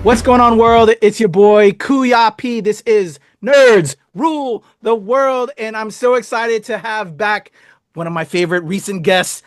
What's going on, world? It's your boy KUYA. This is Nerds Rule the World, and I'm so excited to have back one of my favorite recent guests.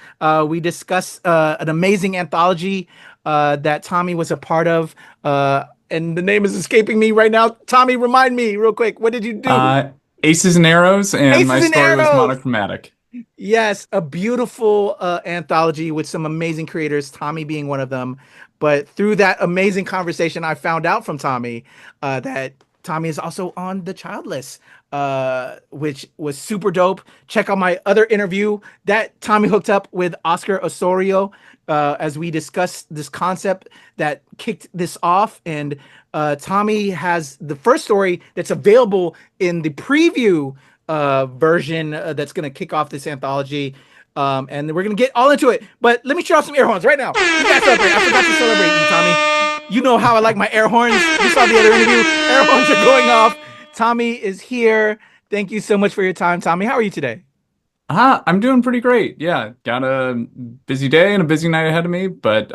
We discussed an amazing anthology that Tomi was a part of, and the name is escaping me right now. Tomi, remind me real quick. What did you do? Uh, Aces and Arrows, and my Aces and story was Arrows. monochromatic. Yes, a beautiful anthology with some amazing creators, Tomi being one of them. But through that amazing conversation, I found out from Tomi that Tomi is also on the Childless, which was super dope. Check out my other interview that Tomi hooked up with Oscar Osorio as we discussed this concept that kicked this off. And Tomi has the first story that's available in the preview version that's going to kick off this anthology. And we're going to get all into it. But let me show off some air horns right now. You guys celebrate. I forgot to celebrate you, Tomi. You know how I like my air horns. You saw the other interview. Air horns are going off. Tomi is here. Thank you so much for your time, Tomi. How are you today? I'm doing pretty great. Yeah, got a busy day and a busy night ahead of me, but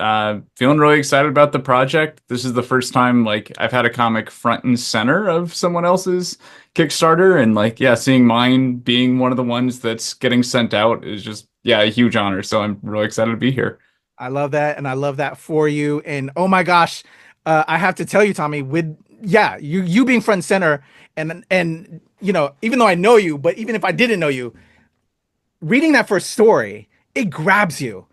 feeling really excited about the project. This is the first time like I've had a comic front and center of someone else's Kickstarter, and like yeah, seeing mine being one of the ones that's getting sent out is just yeah, a huge honor. So I'm really excited to be here. I love that, and I love that for you. And oh my gosh, I have to tell you, Tomi, with yeah, you being front and center, and you know, even though I know you, but even if I didn't know you, reading that first story, it grabs you.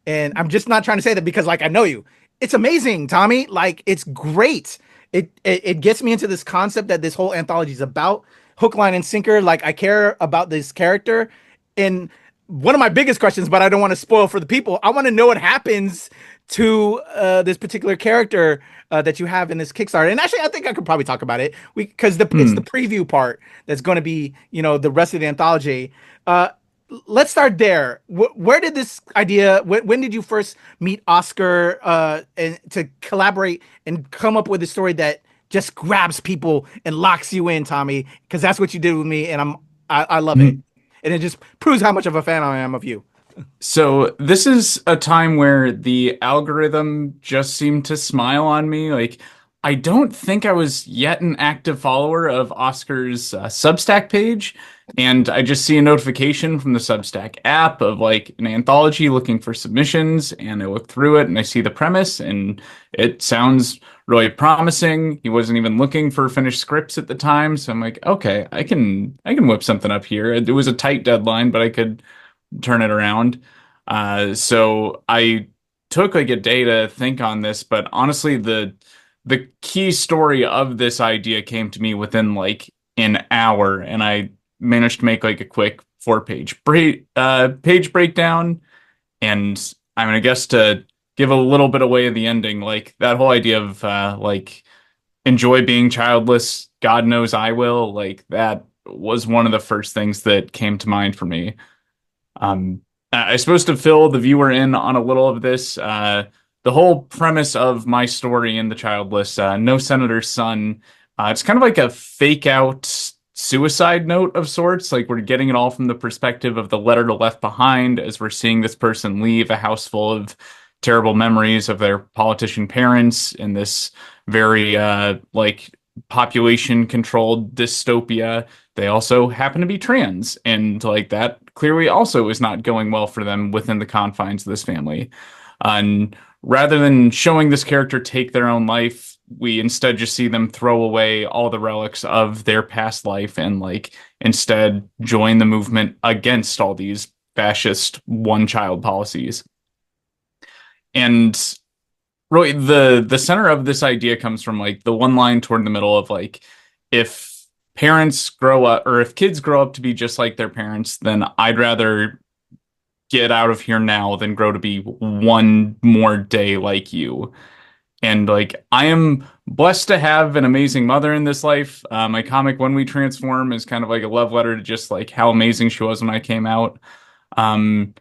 And I'm just not trying to say that because like I know you. It's amazing, Tomi. Like it's great. It gets me into this concept that this whole anthology is about. Hook, line, and sinker. Like I care about this character. And one of my biggest questions, but I don't want to spoil for the people. I want to know what happens to this particular character that you have in this Kickstarter. And actually, I think I could probably talk about it because it's the Hmm. preview part that's going to be, you know, the rest of the anthology. Uh, let's start there. Where did this idea? When did you first meet Oscar and to collaborate and come up with a story that just grabs people and locks you in, Tomi? Because that's what you did with me, and I love it, and it just proves how much of a fan I am of you. So this is a time where the algorithm just seemed to smile on me. Like, I don't think I was yet an active follower of Oscar's Substack page, and I just see a notification from the Substack app of like an anthology looking for submissions, and I look through it and I see the premise, and it sounds really promising. He wasn't even looking for finished scripts at the time, so I'm like, okay, I can whip something up here. It was a tight deadline, but I could turn it around. So I took like a day to think on this, but honestly, the key story of this idea came to me within like an hour, and I managed to make like a quick page breakdown. And I mean, I guess to give a little bit away of the ending, like that whole idea of like enjoy being childless, God knows I will, like that was one of the first things that came to mind for me. I'm supposed to fill the viewer in on a little of this. The whole premise of my story in The Childless, No Senator's Son, it's kind of like a fake out suicide note of sorts. Like we're getting it all from the perspective of the letter to left behind as we're seeing this person leave a house full of terrible memories of their politician parents in this very like population controlled dystopia. They also happen to be trans, and like that clearly also is not going well for them within the confines of this family. And rather than showing this character take their own life, we instead just see them throw away all the relics of their past life and like instead join the movement against all these fascist one child policies. And really the center of this idea comes from like the one line toward the middle of like if parents grow up or if kids grow up to be just like their parents, then I'd rather get out of here now than grow to be one more day like you. And like I am blessed to have an amazing mother in this life. My comic When We Transform is kind of like a love letter to just like how amazing she was when I came out. Um,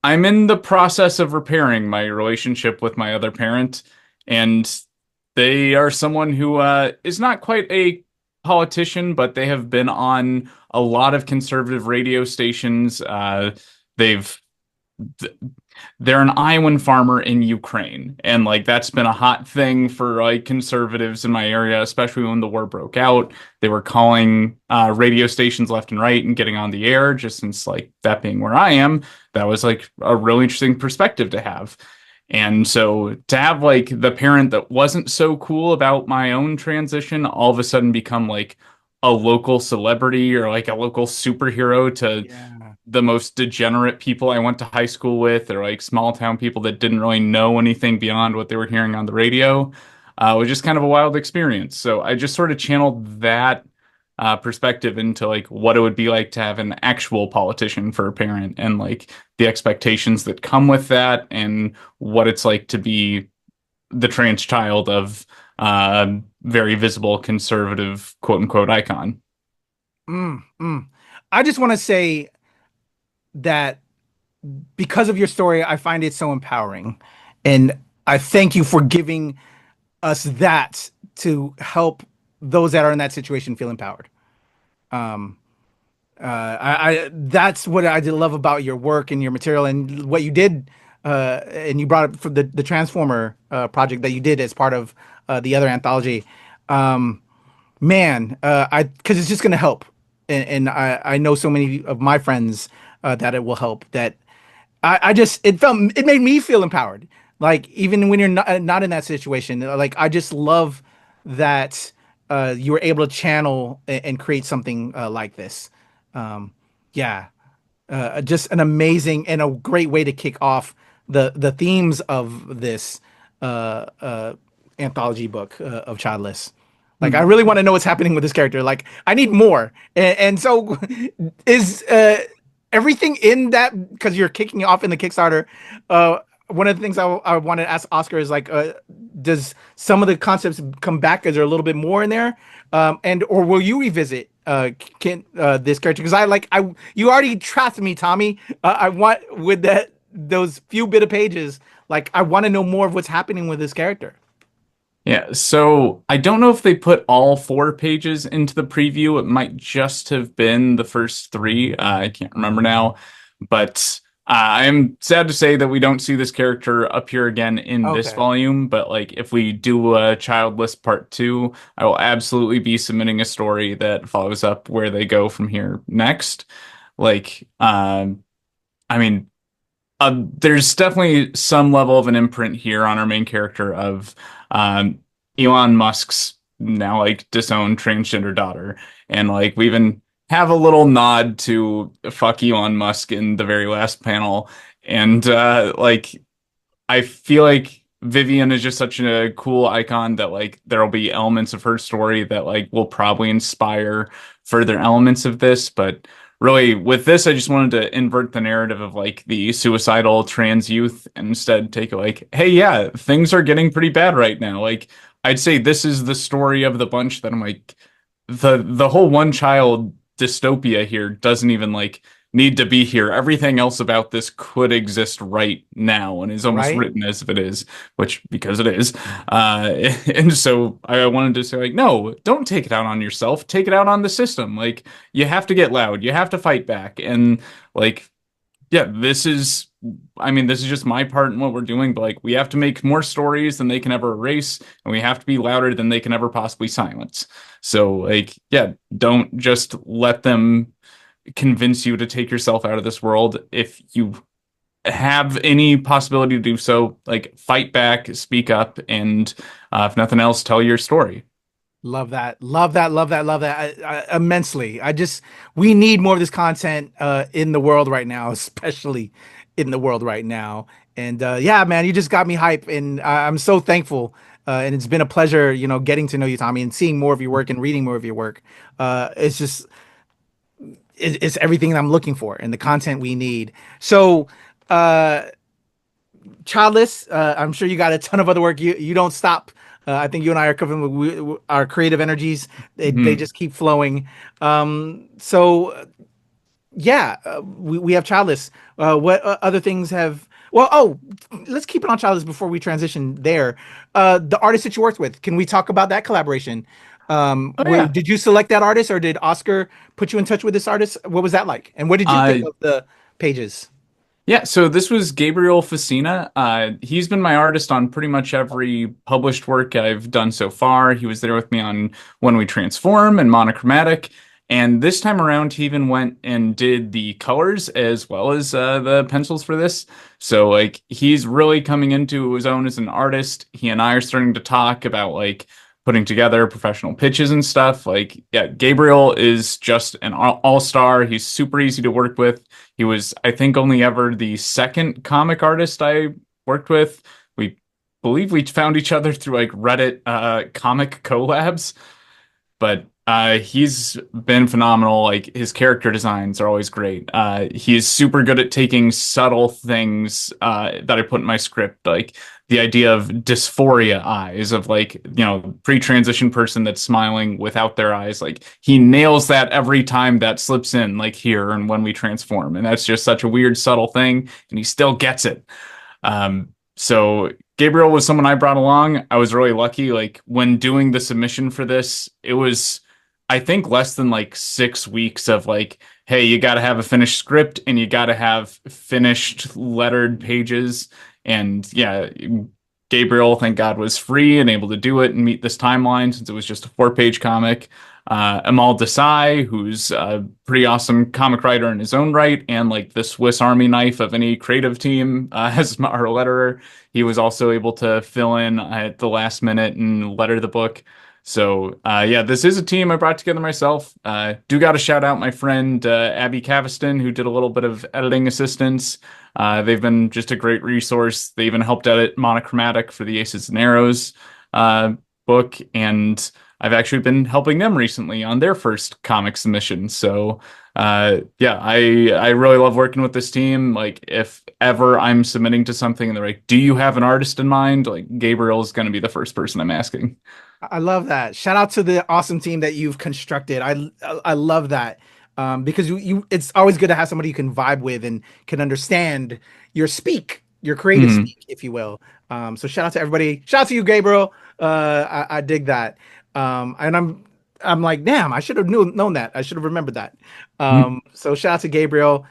I'm in the process of repairing my relationship with my other parent, and they are someone who is not quite a politician, but they have been on a lot of conservative radio stations. They've th- they're an Iowan farmer in Ukraine, and like that's been a hot thing for like conservatives in my area, especially when the war broke out. They were calling radio stations left and right and getting on the air, just since like that being where I am, that was like a really interesting perspective to have. And so to have like the parent that wasn't so cool about my own transition all of a sudden become like a local celebrity or like a local superhero to Yeah. the most degenerate people I went to high school with, or like small town people that didn't really know anything beyond what they were hearing on the radio, was just kind of a wild experience. So I just sort of channeled that perspective into like what it would be like to have an actual politician for a parent, and like the expectations that come with that, and what it's like to be the trans child of very visible conservative quote unquote icon. Mm, mm. I just want to say that because of your story, I find it so empowering. And I thank you for giving us that to help those that are in that situation feel empowered. Um, I that's what I did love about your work and your material and what you did. And you brought up for the Transformer project that you did as part of the other anthology. Um, Man, I because it's just gonna help, and I know so many of my friends that it will help. That I just it made me feel empowered. Like even when you're not in that situation, like I just love that you were able to channel and create something like this. Um, yeah, just an amazing and a great way to kick off the themes of this uh, uh, anthology book of Childless. Like, I really want to know what's happening with this character. Like, I need more. And so, is everything in that because you're kicking off in the Kickstarter? One of the things I want to ask Oscar is like, does some of the concepts come back? Is there a little bit more in there? And or will you revisit this character? Because I you already trapped me, Tommy. I want with those few bit of pages. Like, I want to know more of what's happening with this character. Yeah, so I don't know if they put all 4 pages into the preview. It might just have been the first 3. I can't remember now. But I am sad to say that we don't see this character appear again in this Okay. volume. But like, if we do a Childless Part 2, I will absolutely be submitting a story that follows up where they go from here next. Like, I mean, there's definitely some level of an imprint here on our main character of Elon Musk's now like disowned transgender daughter, and like we even have a little nod to fuck Elon Musk in the very last panel, and like I feel like Vivian is just such a cool icon that like there'll be elements of her story that like will probably inspire further elements of this. But really, with this, I just wanted to invert the narrative of like the suicidal trans youth and instead take it like, hey, yeah, things are getting pretty bad right now. Like I'd say this is the story of the bunch that I'm like the whole one child dystopia here doesn't even like need to be here. Everything else about this could exist right now and is almost Right? written as if it is, which because it is. And so I wanted to say like, no, don't take it out on yourself. Take it out on the system. Like you have to get loud. You have to fight back. And like, yeah, this is, I mean, this is just my part in what we're doing, but like we have to make more stories than they can ever erase, and we have to be louder than they can ever possibly silence. So like, yeah, don't just let them convince you to take yourself out of this world. If you have any possibility to do so, like fight back, speak up, and if nothing else, tell your story. Love that. Love that. Love that. Love that immensely. We need more of this content in the world right now, especially in the world right now. And yeah, man, you just got me hype, and I'm so thankful. And it's been a pleasure, getting to know you, Tommy, and seeing more of your work and reading more of your work. It's just, it's everything I'm looking for and the content we need. So, uh, Childless, I'm sure you got a ton of other work. You don't stop. I think you and I are covering our creative energies. They Mhm. just keep flowing. So yeah, we have Childless. What other things have? Well, oh, let's keep it on Childless before we transition there. The artist that you worked with, can we talk about that collaboration? Oh yeah. Did you select that artist, or did Oscar put you in touch with this artist? What was that like? And what did you think Uh, of the pages? Yeah, so this was Gabriel Facina. He's been my artist on pretty much every published work I've done so far. He was there with me on When We Transform and Monochromatic. And this time around, he even went and did the colors as well as the pencils for this. So, like, he's really coming into his own as an artist. He and I are starting to talk about, like, putting together professional pitches and stuff. Like, yeah, Gabriel is just an all-star. He's super easy to work with. He was, I think, only ever the second comic artist I worked with. We believe we found each other through like Reddit comic collabs, but he's been phenomenal. Like his character designs are always great. He's super good at taking subtle things that I put in my script, like the idea of dysphoria eyes, of like, pre-transition person that's smiling without their eyes. Like he nails that every time that slips in, like here and When We Transform. And that's just such a weird, subtle thing, and he still gets it. So Gabriel was someone I brought along. I was really lucky. Like when doing the submission for this, it was, I think, less than like 6 weeks of like, hey, you got to have a finished script and you got to have finished lettered pages. And yeah, Gabriel, thank God, was free and able to do it and meet this timeline since it was just a 4-page comic. Amal Desai, who's a pretty awesome comic writer in his own right, and like the Swiss Army knife of any creative team as our letterer. He was also able to fill in at the last minute and letter the book. So yeah, this is a team I brought together myself. Do got to shout out my friend Abby Caviston, who did a little bit of editing assistance. They've been just a great resource. They even helped edit Monochromatic for the Aces and Arrows book, and I've actually been helping them recently on their first comic submission. So yeah, I really love working with this team. Like if ever I'm submitting to something and they're like, do you have an artist in mind? Like Gabriel is going to be the first person I'm asking. I love that. Shout out to the awesome team that you've constructed. I love that. Because it's always good to have somebody you can vibe with and can understand your creative Mhm. speak, if you will. So shout out to everybody. Shout out to you, Gabriel. I dig that. And I'm like, damn, I should have known that. I should have remembered that. So shout out to Gabriel.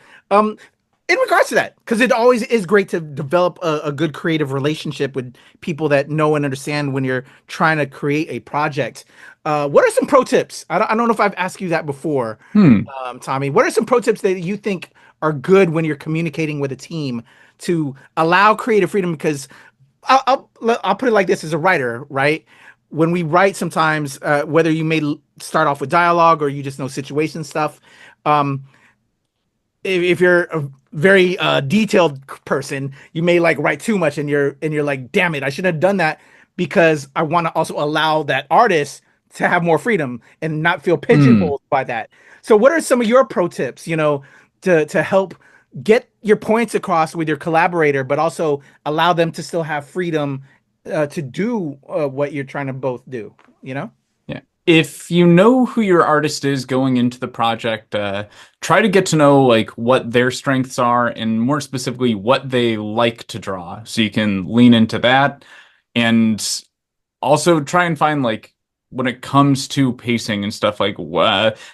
In regards to that, because it always is great to develop a good creative relationship with people that know and understand when you're trying to create a project. What are some pro tips? I don't know if I've asked you that before, Hmm. Tommy. What are some pro tips that you think are good when you're communicating with a team to allow creative freedom? Because I'll put it like this: as a writer, right? When we write, sometimes whether you may start off with dialogue or you just know situation stuff. Um, if you're a very detailed person, you may like write too much, and you're like, damn it, I should have done that because I want to also allow that artist to have more freedom and not feel Hmm. pigeonholed by that. So, what are some of your pro tips, to help get your points across with your collaborator, but also allow them to still have freedom to do what you're trying to both do? You know? Yeah. If you know who your artist is going into the project, try to get to know like what their strengths are and more specifically what they like to draw so you can lean into that. And also try and find like when it comes to pacing and stuff like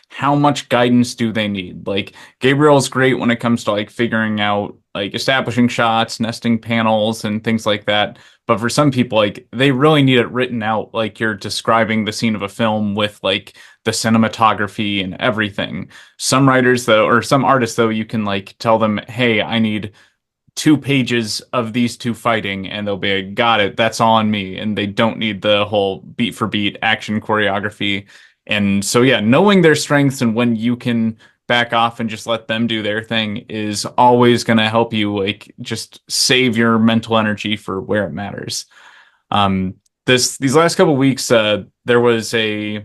how much guidance do they need? Like Gabriel's great when it comes to like figuring out like establishing shots, nesting panels and things like that. But for some people, like they really need it written out like you're describing the scene of a film with like the cinematography and everything. Some writers though, or some artists though, you can like tell them, hey, I need 2 pages of these two fighting, and they'll be like, got it, that's all on me. And they don't need the whole beat for beat action choreography. And so, yeah, knowing their strengths and when you can back off and just let them do their thing is always going to help you, like, just save your mental energy for where it matters. Um, these last couple weeks, there was a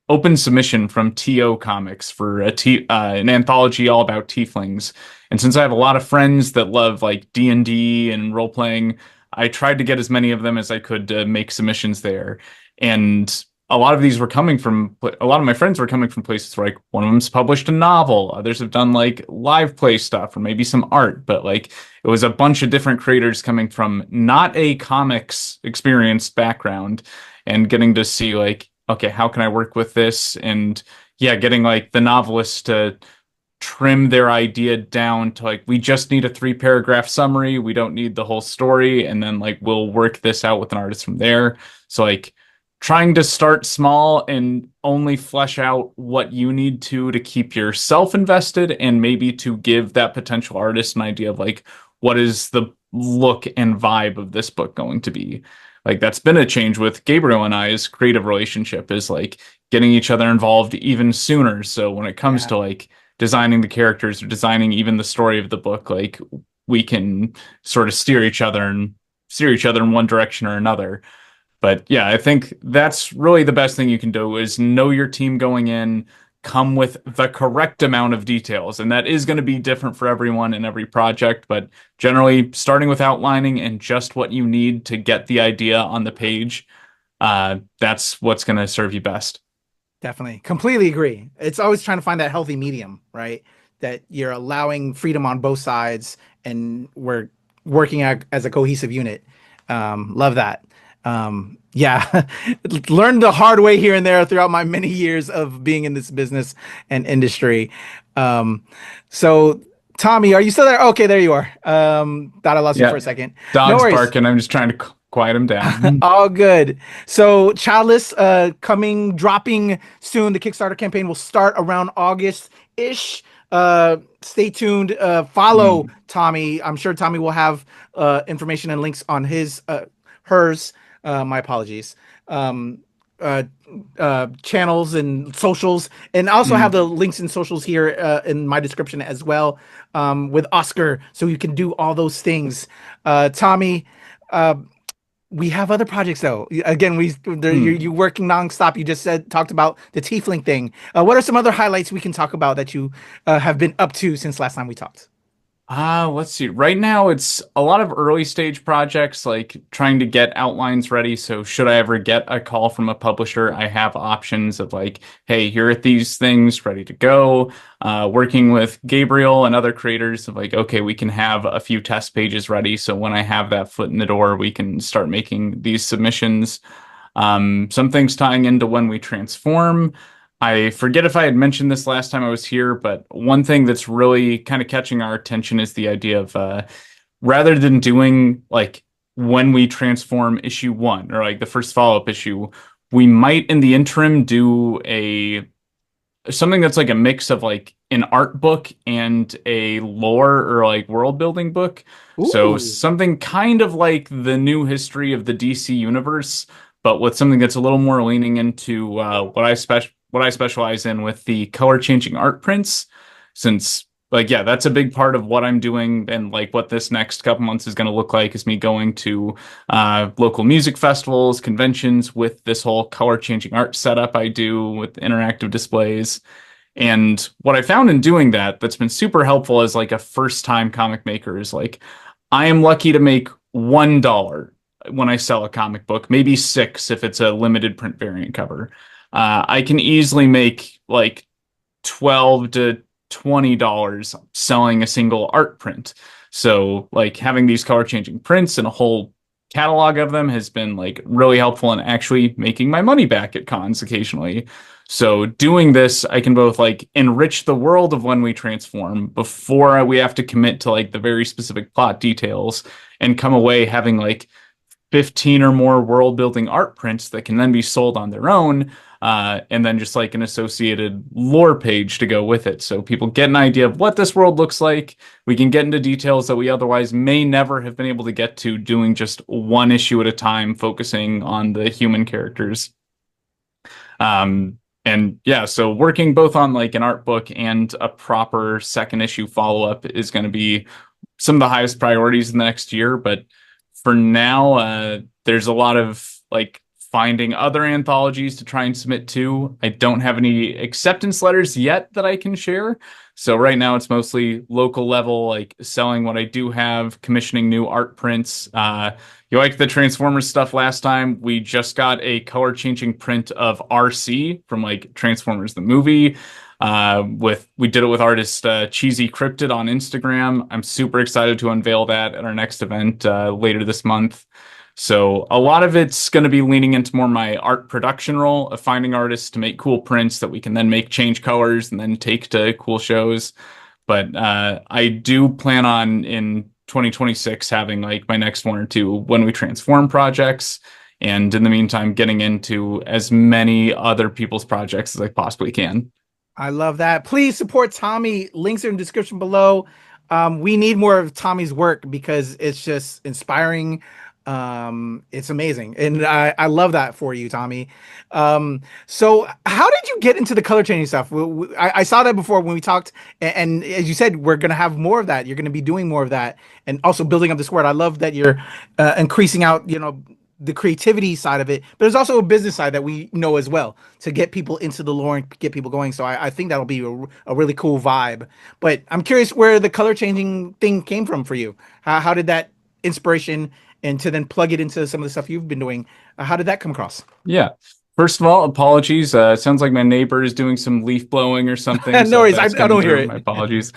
open submission from TO Comics for an anthology all about tieflings. And since I have a lot of friends that love like D&D and role playing, I tried to get as many of them as I could to make submissions there. And a lot of these were coming from a lot of my friends were coming from places where like one of them's published a novel, others have done like live play stuff or maybe some art, but like it was a bunch of different creators coming from not a comics experienced background and getting to see like, okay, how can I work with this? And yeah, getting like the novelist to trim their idea down to like, we just need a 3 paragraph summary. We don't need the whole story. And then like, we'll work this out with an artist from there. So like trying to start small and only flesh out what you need to keep yourself invested and maybe to give that potential artist an idea of like, what is the look and vibe of this book going to be? Like that's been a change with Gabriel and I's creative relationship is like getting each other involved even sooner. So when it comes Yeah. to like designing the characters or designing even the story of the book, like we can sort of steer each other in one direction or another. But yeah, I think that's really the best thing you can do is know your team going in, come with the correct amount of details. And that is going to be different for everyone in every project, but generally starting with outlining and just what you need to get the idea on the page, that's what's going to serve you best. Definitely. Completely agree. It's always trying to find that healthy medium, right? That you're allowing freedom on both sides and we're working as a cohesive unit. Love that. Yeah. Learned the hard way here and there throughout my many years of being in this business and industry. Um, so Tommy, are you still there? Okay, there you are. Thought I lost you for Yeah, a second. No dog's worries. barking. I'm just trying to quiet him down. All good. So Childless dropping soon. The Kickstarter campaign will start around August-ish. Stay tuned. Follow Mm. Tommy. I'm sure Tommy will have information and links on hers. My apologies. Um, uh, channels and socials, and I also have Mm. the links and socials here in my description as well, with Oscar, so you can do all those things. Tommy, uh, we have other projects though. Again, you Mm. working nonstop. You just talked about the Tiefling thing. What are some other highlights we can talk about that you have been up to since last time we talked? Let's see. Right now, it's a lot of early stage projects, like trying to get outlines ready. So, should I ever get a call from a publisher, I have options of like, hey, here are these things ready to go. Working with Gabriel and other creators of like, okay, we can have a few test pages ready. So, when I have that foot in the door, we can start making these submissions. Some things tying into when we transform. I forget if I had mentioned this last time I was here, but one thing that's really kind of catching our attention is the idea of rather than doing like when we transform issue one or like the first follow-up issue, we might in the interim do a something that's like a mix of like an art book and a lore or like world building book. So Ooh, something kind of like the new history of the DC universe, but with something that's a little more leaning into what I specialize in with the color changing art prints. Since like yeah, that's a big part of what I'm doing and like what this next couple months is going to look like is me going to local music festivals, conventions with this whole color changing art setup I do with interactive displays. And what I found in doing that that's been super helpful as like a first time comic maker is like I am lucky to make $1 when I sell a comic book, maybe six if it's a limited print variant cover. I can easily make like 12 to $20 selling a single art print. So like having these color changing prints and a whole catalog of them has been like really helpful in actually making my money back at cons occasionally. So doing this, I can both like enrich the world of when we transform before we have to commit to like the very specific plot details and come away having like 15 or more world building art prints that can then be sold on their own. And then just like an associated lore page to go with it. So people get an idea of what this world looks like. We can get into details that we otherwise may never have been able to get to doing just one issue at a time, focusing on the human characters. And yeah, so working both on like an art book and a proper second issue follow up is going to be some of the highest priorities in the next year. But for now, there's a lot of like finding other anthologies to try and submit to. I don't have any acceptance letters yet that I can share. So right now it's mostly local level, like selling what I do have, commissioning new art prints. You liked the Transformers stuff last time. We just got a color changing print of RC from like Transformers the movie. With we did it with artist Cheesy Cryptid on Instagram. I'm super excited to unveil that at our next event later this month. So a lot of it's going to be leaning into more my art production role of finding artists to make cool prints that we can then make change colors and then take to cool shows. But I do plan on in 2026 having like my next one or two when we transform projects. And in the meantime, getting into as many other people's projects as I possibly can. I love that. Please support Tommy. Links are in the description below. We need more of Tommy's work because it's just inspiring. It's amazing. And I love that for you, Tommy. So how did you get into the color changing stuff? I saw that before when we talked, and as you said, we're gonna have more of that. You're gonna be doing more of that, and also building up this word. I love that you're increasing out, the creativity side of it, but there's also a business side that we know as well to get people into the lore and get people going. So I think that'll be a really cool vibe. But I'm curious where the color changing thing came from for you. How did that inspiration and to then plug it into some of the stuff you've been doing? How did that come across? Yeah. First of all, apologies. It sounds like my neighbor is doing some leaf blowing or something, No so if worries, that's I coming don't hear through, my it. apologies.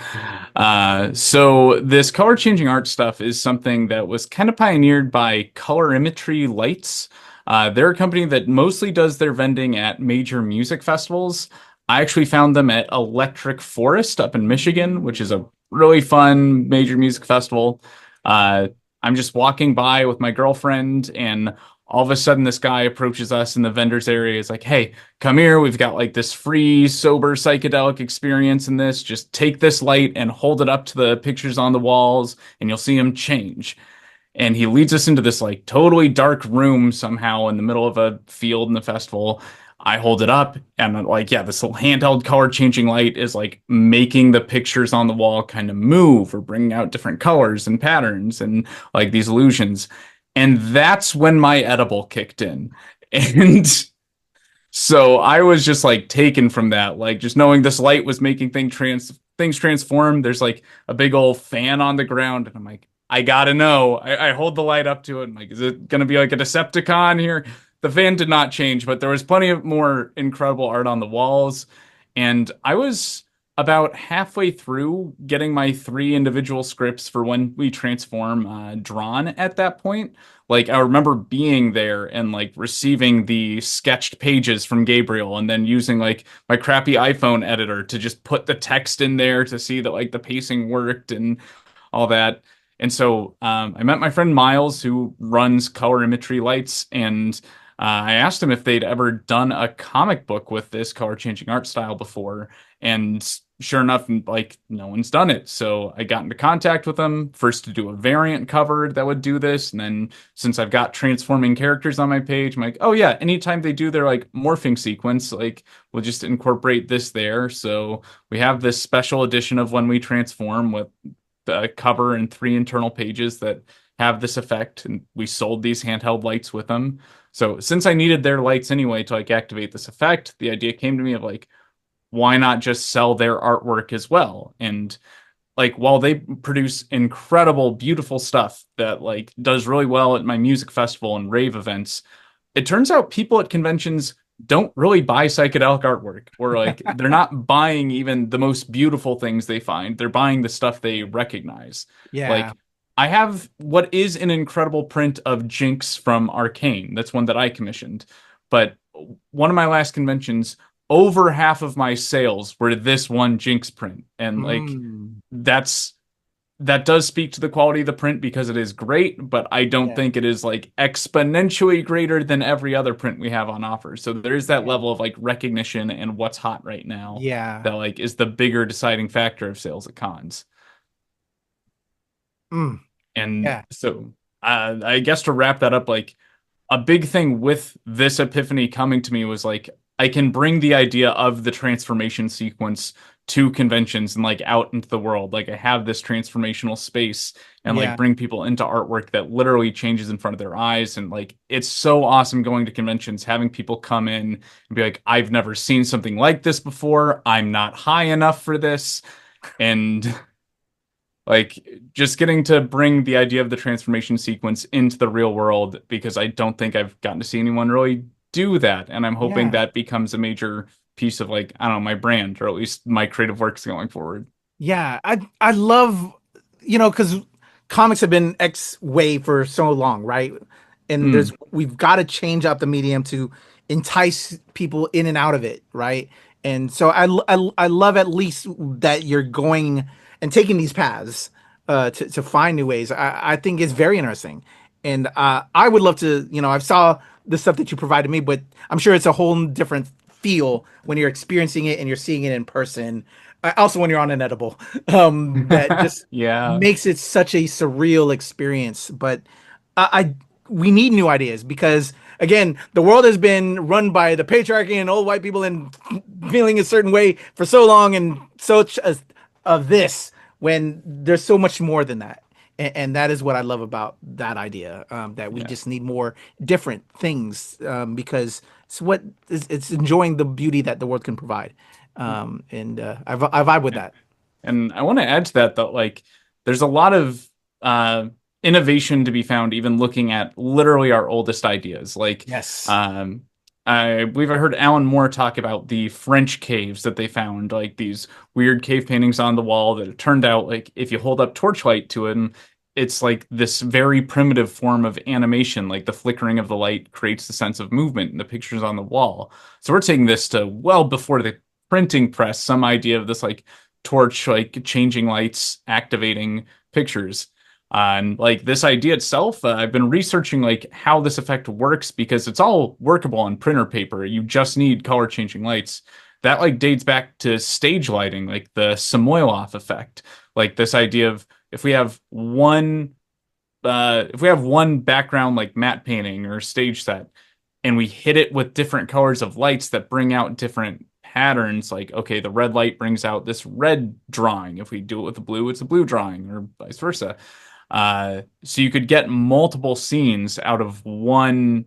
So this color changing art stuff is something that was kind of pioneered by Colorimetry Lights. They're a company that mostly does their vending at major music festivals. I actually found them at Electric Forest up in Michigan, which is a really fun major music festival. Uh, I'm just walking by with my girlfriend, and all of a sudden this guy approaches us in the vendors area. Is like, hey, come here, we've got like this free sober psychedelic experience in this. Just take this light and hold it up to the pictures on the walls and you'll see them change. And he leads us into this like totally dark room somehow in the middle of a field in the festival. I hold it up and I'm like, yeah, this little handheld color changing light is like making the pictures on the wall kind of move or bringing out different colors and patterns and like these illusions. And that's when my edible kicked in. And so I was just like taken from that, like just knowing this light was making things transform. There's like a big old fan on the ground, and I'm like, I gotta know. I hold the light up to it. I'm like, is it gonna be like a Decepticon here? The fan did not change, but there was plenty of more incredible art on the walls. And I was about halfway through getting my three individual scripts for when we transform drawn at that point. Like I remember being there and like receiving the sketched pages from Gabriel and then using like my crappy iPhone editor to just put the text in there to see that like the pacing worked and all that. And so I met my friend Miles, who runs Colorimetry Lights, and I asked him if they'd ever done a comic book with this color changing art style before. And sure enough, like no one's done it. So I got into contact with them first to do a variant cover that would do this. And then since I've got transforming characters on my page, I'm like, oh yeah, anytime they do their like morphing sequence, like we'll just incorporate this there. So we have this special edition of When We Transform with the cover and three internal pages that have this effect. And we sold these handheld lights with them. So since I needed their lights anyway to like activate this effect, the idea came to me of like, why not just sell their artwork as well? And like while they produce incredible, beautiful stuff that like does really well at my music festival and rave events, it turns out people at conventions don't really buy psychedelic artwork, or like they're not buying even the most beautiful things they find. They're buying the stuff they recognize. Yeah. Like I have what is an incredible print of Jinx from Arcane. That's one that I commissioned. But one of my last conventions, over half of my sales were this one Jinx print. And like Mm. that does speak to the quality of the print because it is great, but I don't Yeah. think it is like exponentially greater than every other print we have on offer. So there is that Yeah. level of like recognition and what's hot right now Yeah. that like is the bigger deciding factor of sales at cons. Mm. And Yeah. so I guess to wrap that up, like a big thing with this epiphany coming to me was like I can bring the idea of the transformation sequence to conventions and like out into the world. Like I have this transformational space and like Yeah. bring people into artwork that literally changes in front of their eyes. And like it's so awesome going to conventions, having people come in and be like, I've never seen something like this before. I'm not high enough for this. And like just getting to bring the idea of the transformation sequence into the real world because I don't think I've gotten to see anyone really do that. And I'm hoping Yeah. that becomes a major piece of like, I don't know, my brand or at least my creative works going forward. Yeah. I love, because comics have been X way for so long, right? And Mm, we've got to change up the medium to entice people in and out of it, right? And so I love at least that you're going and taking these paths to find new ways. I think it's very interesting, and I would love to. I saw the stuff that you provided me, but I'm sure it's a whole different feel when you're experiencing it and you're seeing it in person. Also, when you're on an edible, that just Yeah. makes it such a surreal experience. But I we need new ideas because again, the world has been run by the patriarchy and old white people and feeling a certain way for so long, and such as of this when there's so much more than that. And that is what I love about that idea, that we Yeah. just need more different things, because it's enjoying the beauty that the world can provide. And I vibe with that. And I want to add to that that like there's a lot of uh innovation to be found even looking at literally our oldest ideas. Like Yes. um I believe I heard Alan Moore talk about the French caves that they found, like these weird cave paintings on the wall that it turned out like if you hold up torchlight to it, it's like this very primitive form of animation, like the flickering of the light creates the sense of movement in the pictures on the wall. So we're taking this to well before the printing press, some idea of this like torch, like changing lights, activating pictures. And like this idea itself, I've been researching like how this effect works because it's all workable on printer paper. You just need color changing lights. That like dates back to stage lighting, like the Samoilov effect. Like this idea of if we have one background like matte painting or stage set and we hit it with different colors of lights that bring out different patterns, like okay, the red light brings out this red drawing. If we do it with the blue, it's a blue drawing, or vice versa. So you could get multiple scenes out of one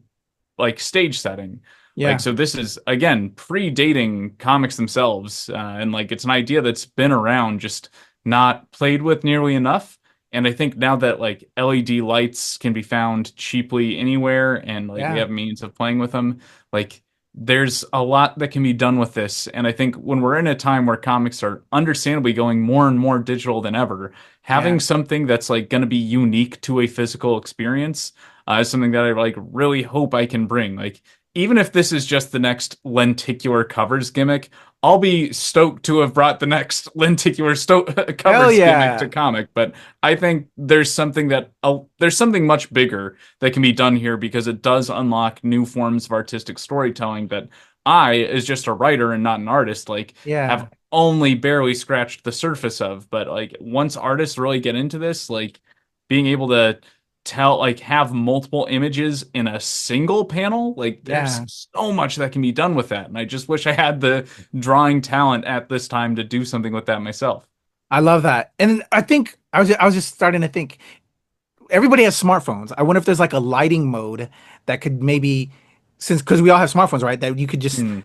like stage setting. Like Yeah. so this is again predating comics themselves, and like it's an idea that's been around, just not played with nearly enough. And I think now that like LED lights can be found cheaply anywhere and like we Yeah. have means of playing with them, like there's a lot that can be done with this. And I think when we're in a time where comics are understandably going more and more digital than ever, Yeah. having something that's like going to be unique to a physical experience is something that I like really hope I can bring. Like even if this is just the next lenticular covers gimmick, I'll be stoked to have brought the next lenticular Hell covers gimmick to yeah. comic. But I think there's something much bigger that can be done here because it does unlock new forms of artistic storytelling that I, as just a writer and not an artist, like Yeah. have only barely scratched the surface of. But like once artists really get into this, like being able to tell like have multiple images in a single panel, like Yeah. there's so much that can be done with that, and I just wish I had the drawing talent at this time to do something with that myself. I love that. And I think I was just starting to think everybody has smartphones. I wonder if there's like a lighting mode that could maybe, since because we all have smartphones, right? That you could just Hmm.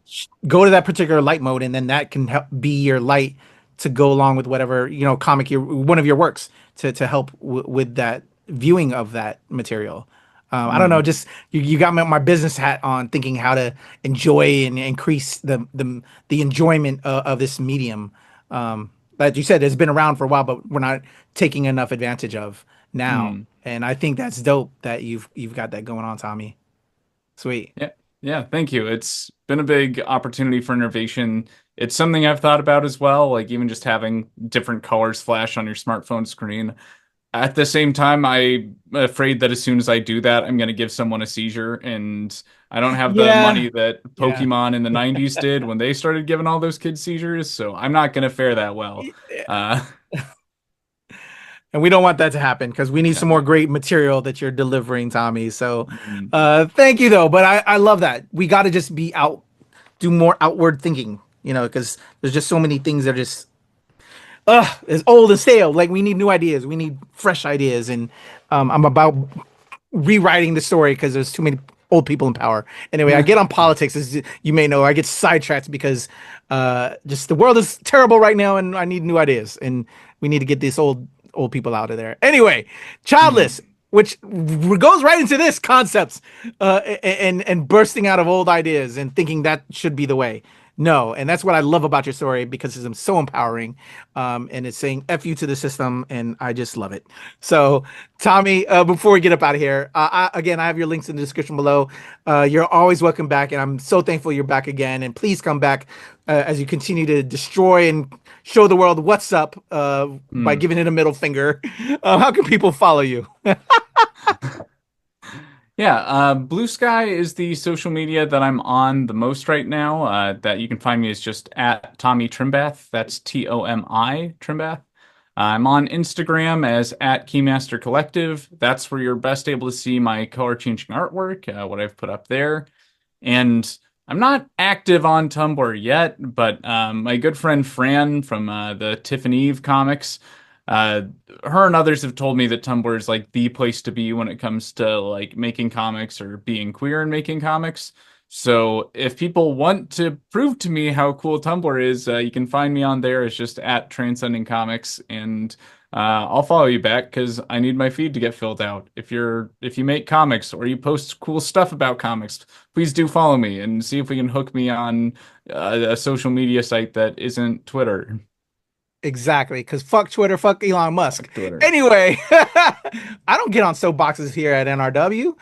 go to that particular light mode, and then that can help be your light to go along with whatever comic one of your works to help with that viewing of that material. I don't know, Hmm. just you got my business hat on, thinking how to enjoy and increase the enjoyment of this medium. Like you said, it's been around for a while, but we're not taking enough advantage of now. Hmm. And I think that's dope that you've got that going on, Tommy. Sweet. Yeah, yeah, thank you. It's been a big opportunity for innovation. It's something I've thought about as well, like even just having different colors flash on your smartphone screen. At the same time, I'm afraid that as soon as I do that, I'm going to give someone a seizure, and I don't have the Yeah. money that Yeah. Pokemon in the 90s did when they started giving all those kids seizures, so I'm not going to fare that well. Uh, And we don't want that to happen because we need yeah. some more great material that you're delivering, Tommy. So, Mhm. thank you though. But I love that. We got to just be out, do more outward thinking, because there's just so many things that are just, it's old and stale. Like we need new ideas. We need fresh ideas. And I'm about rewriting the story because there's too many old people in power. Anyway, I get on politics, as you may know. I get sidetracked because just the world is terrible right now, and I need new ideas, and we need to get these old people out of there. Anyway, childless, Mhm. which goes right into this concepts, and bursting out of old ideas and thinking that should be the way. No, and that's what I love about your story because it's so empowering, and it's saying "f you" to the system, and I just love it. So, Tommy, before we get up out of here, again, I have your links in the description below. You're always welcome back, and I'm so thankful you're back again. And please come back as you continue to destroy and show the world what's up by giving it a middle finger. How can people follow you? Yeah, Blue Sky is the social media that I'm on the most right now. That you can find me is just at Tomi Trembath. That's Tomi Trembath. I'm on Instagram as at Keymaster Collective. That's where you're best able to see my color changing artwork, what I've put up there. And I'm not active on Tumblr yet, but my good friend Fran from the Tiff and Eve comics, her and others have told me that Tumblr is like the place to be when it comes to like making comics or being queer and making comics. So if people want to prove to me how cool Tumblr is, you can find me on there. It's just at Transcending Comics, and I'll follow you back because I need my feed to get filled out. If you make comics or you post cool stuff about comics, please do follow me and see if we can hook me on a social media site that isn't Twitter. Exactly, because fuck Twitter, fuck Elon Musk. Fuck Twitter. Anyway, I don't get on soapboxes here at NRW.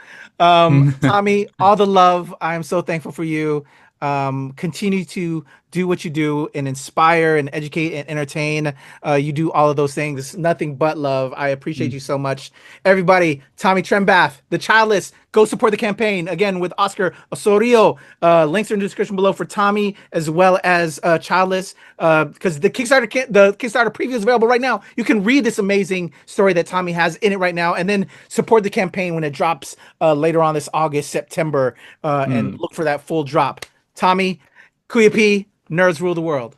Tommy, all the love. I am so thankful for you. Continue to do what you do and inspire and educate and entertain. You do all of those things. It's nothing but love. I appreciate you so much. Everybody, Tomi Trembath, The Childless, go support the campaign. Again, with Oscar Osorio. Links are in the description below for Tommy as well as Childless. Because the Kickstarter preview is available right now. You can read this amazing story that Tommy has in it right now, and then support the campaign when it drops later on this August, September, and look for that full drop. Tommy, KUYA P, Nerds Rule the World.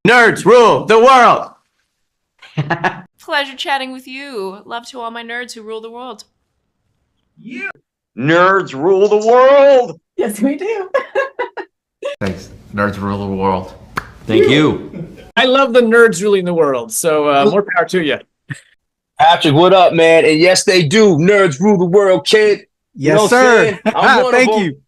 Nerds rule the world. Pleasure chatting with you. Love to all my nerds who rule the world. Nerds rule the world. Yes, we do. Thanks. Nerds rule the world. Thank you. I love the nerds ruling the world, so more power to you. Patrick, what up, man? And yes, they do. Nerds rule the world, kid. Yes, sir. Thank you.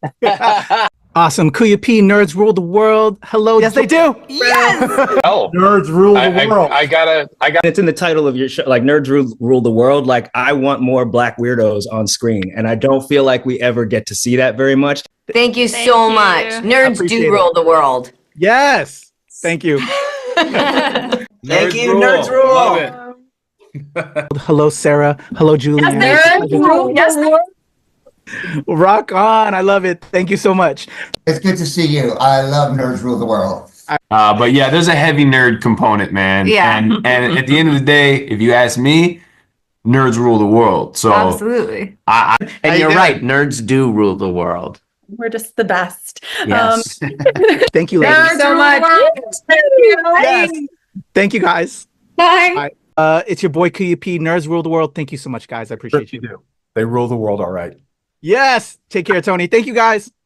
Awesome. KUYA P, Nerds Rule the World. Hello. Yes, they do. Yes! Oh, Nerds rule the world. I got It's in the title of your show, like Nerds Rule the World. Like, I want more Black weirdos on screen, and I don't feel like we ever get to see that very much. Thank you so much. Nerds do rule the world. Yes. Thank you. Thank you, Nerds rule. Love it. Hello, Sarah. Hello, Julian. Nerds rule. Yes, Rock on. I love it. Thank you so much. It's good to see you. I love Nerds Rule the World. But yeah, there's a heavy nerd component, man. Yeah. And at the end of the day, if you ask me, nerds rule the world. So absolutely. And you're right. Nerds do rule the world. We're just the best. Yes. Thank you, ladies. Nerds so much. Thank you. Yes. Thank you, guys. Bye. It's your boy KUYA P, Nerds Rule the World. Thank you so much, guys. I appreciate you. They rule the world all right. Yes. Take care, Tony. Thank you, guys.